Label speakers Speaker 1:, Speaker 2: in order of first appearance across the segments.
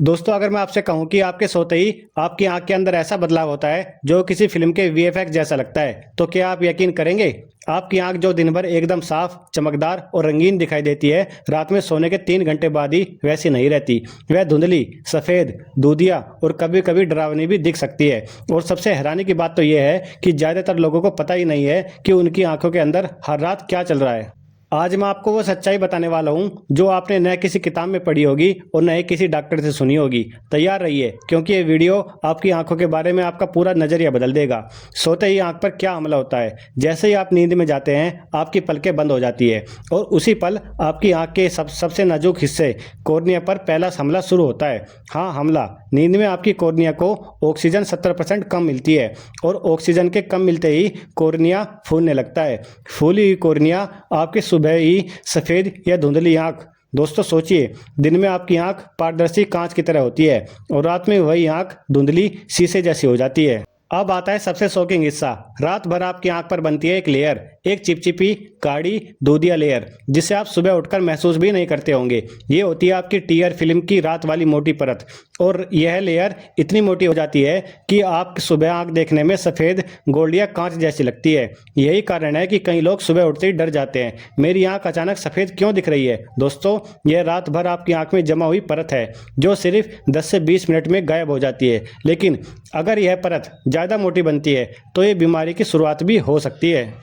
Speaker 1: दोस्तों, अगर मैं आपसे कहूं कि आपके सोते ही आपकी आंख के अंदर ऐसा बदलाव होता है जो किसी फिल्म के वीएफएक्स जैसा लगता है, तो क्या आप यकीन करेंगे? आपकी आंख जो दिन भर एकदम साफ, चमकदार और रंगीन दिखाई देती है, रात में सोने के 3 घंटे बाद ही वैसी नहीं रहती। वह धुंधली, सफ़ेद, दूधिया और कभी कभी डरावनी भी दिख सकती है। और सबसे हैरानी की बात तो यह है कि ज़्यादातर लोगों को पता ही नहीं है कि उनकी आंखों के अंदर हर रात क्या चल रहा है। आज मैं आपको वो सच्चाई बताने वाला हूँ जो आपने न किसी किताब में पढ़ी होगी और न ही किसी डॉक्टर से सुनी होगी। तैयार रहिए, क्योंकि ये वीडियो आपकी आंखों के बारे में आपका पूरा नज़रिया बदल देगा। सोते ही आंख पर क्या हमला होता है? जैसे ही आप नींद में जाते हैं, आपकी पलकें बंद हो जाती है और उसी पल आपकी आंख के सबसे नाजुक हिस्से कॉर्निया पर पहला हमला शुरू होता है। हाँ, हमला। नींद में आपकी कॉर्निया को ऑक्सीजन 70% कम मिलती है और ऑक्सीजन के कम मिलते ही कॉर्निया फूलने लगता है। फूली हुई कॉर्निया आपकी सुबह ही सफ़ेद या धुंधली आंख। दोस्तों सोचिए, दिन में आपकी आंख पारदर्शी कांच की तरह होती है और रात में वही आंख धुंधली शीशे जैसी हो जाती है। अब आता है सबसे शॉकिंग हिस्सा। रात भर आपकी आंख पर बनती है एक लेयर, एक चिपचिपी गाढ़ी दूधिया लेयर, जिसे आप सुबह उठकर महसूस भी नहीं करते होंगे। ये होती है आपकी टीयर फिल्म की रात वाली मोटी परत। और यह लेयर इतनी मोटी हो जाती है कि आप सुबह आंख देखने में सफ़ेद गोल्ड या कांच जैसी लगती है। यही कारण है कि कई लोग सुबह उठते ही डर जाते हैं, मेरी आंख अचानक सफ़ेद क्यों दिख रही है। दोस्तों, यह रात भर आपकी आंख में जमा हुई परत है जो सिर्फ 10 से 20 मिनट में गायब हो जाती है। लेकिन अगर यह परत ज़्यादा मोटी बनती है तो ये बीमारी की शुरुआत भी हो सकती है।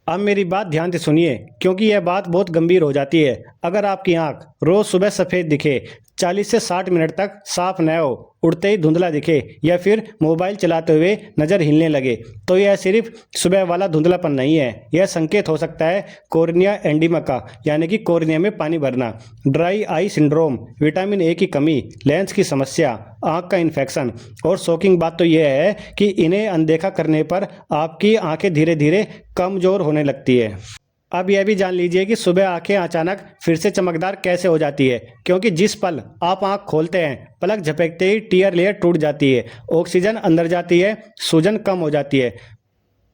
Speaker 1: अब मेरी बात ध्यान से सुनिए, क्योंकि यह बात बहुत गंभीर हो जाती है। अगर आपकी आंख रोज सुबह सफ़ेद दिखे, 40 से 60 मिनट तक साफ न हो, उड़ते ही धुंधला दिखे या फिर मोबाइल चलाते हुए नज़र हिलने लगे, तो यह सिर्फ सुबह वाला धुंधलापन नहीं है। यह संकेत हो सकता है कॉर्निया एंडीमा का, यानी कि कॉर्निया में पानी भरना, dry eye syndrome, vitamin A की कमी, लेंस की समस्या, आंख का इन्फेक्शन। और शॉकिंग बात तो यह है कि इन्हें अनदेखा करने पर आपकी आंखें धीरे धीरे कमज़ोर होने लगती है। अब यह भी जान लीजिए कि सुबह आंखें अचानक फिर से चमकदार कैसे हो जाती है, क्योंकि जिस पल आप आंख खोलते हैं, पलक झपकते ही टीयर लेयर टूट जाती है, ऑक्सीजन अंदर जाती है, सूजन कम हो जाती है,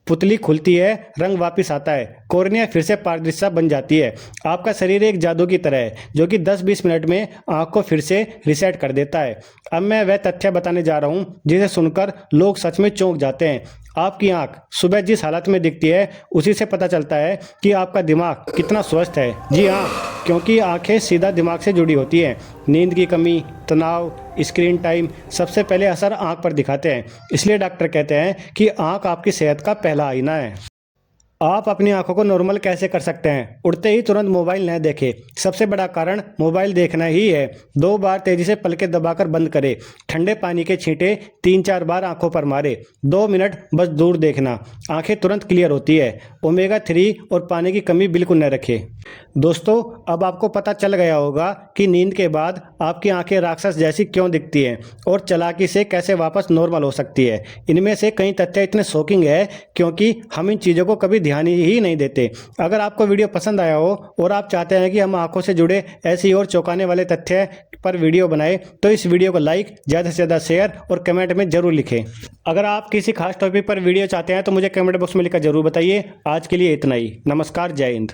Speaker 1: पुतली खुलती है, रंग वापस आता है, कॉर्निया फिर से पारदर्शी बन जाती है। आपका शरीर एक जादू की तरह है जो कि 10-20 मिनट में आंख को फिर से रिसेट कर देता है। अब मैं वह तथ्य बताने जा रहा हूं जिसे सुनकर लोग सच में चौंक जाते हैं। आपकी आंख सुबह जिस हालत में दिखती है, उसी से पता चलता है कि आपका दिमाग कितना स्वस्थ है। जी हाँ, क्योंकि आंखें सीधा दिमाग से जुड़ी होती हैं। नींद की कमी, तनाव, स्क्रीन टाइम सबसे पहले असर आंख पर दिखाते हैं। इसलिए डॉक्टर कहते हैं कि आंख आपकी सेहत का पहला आईना है। आप अपनी आंखों को नॉर्मल कैसे कर सकते हैं? उठते ही तुरंत मोबाइल न देखें। सबसे बड़ा कारण मोबाइल देखना ही है। 2 बार तेजी से पलकें दबाकर बंद करें। ठंडे पानी के छींटे 3-4 बार आंखों पर मारे। 2 मिनट बस दूर देखना, आंखें तुरंत क्लियर होती है। ओमेगा 3 और पानी की कमी बिल्कुल न रखें। दोस्तों, अब आपको पता चल गया होगा कि नींद के बाद आपकी आंखें राक्षस जैसी क्यों दिखती हैं और चालाकी से कैसे वापस नॉर्मल हो सकती है। इनमें से कई तथ्य इतने शॉकिंग है क्योंकि हम इन चीज़ों को कभी ध्यान ही नहीं देते। अगर आपको वीडियो पसंद आया हो और आप चाहते हैं कि हम आंखों से जुड़े ऐसी और चौंकाने वाले तथ्य पर वीडियो बनाएं, तो इस वीडियो को लाइक, ज़्यादा से ज़्यादा शेयर और कमेंट में ज़रूर लिखें। अगर आप किसी खास टॉपिक पर वीडियो चाहते हैं तो मुझे कमेंट बॉक्स में लिखकर ज़रूर बताइए। आज के लिए इतना ही। नमस्कार, जय हिंद।